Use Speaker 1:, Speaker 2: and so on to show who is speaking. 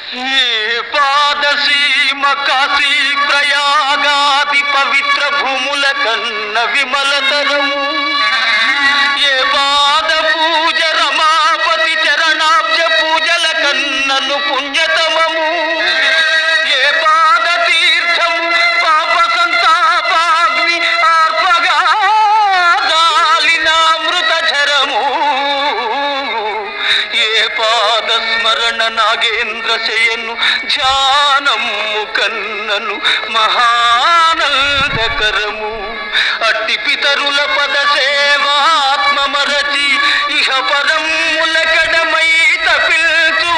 Speaker 1: ఏ పాదసీమ కాశీ ప్రయాగాది పవిత్ర భూముల కన్న విమలతరము, ఏ పాద పూజ రమాపతి చరణాబ్జ పూజల కన్నను పుణ్యతమము, ఏ పాద తీర్థము పాప సంతాపాగ్ని ఆర్పగా గాలినామృత ఝరము, ఏ పాద స్మరణ నాగేంద్ర శయను ధ్యానము కన్నను మహానందకరము, అట్టి పితరుల పద సేవాత్మ మరచి ఇహ పరముల కడమై తపిల్చు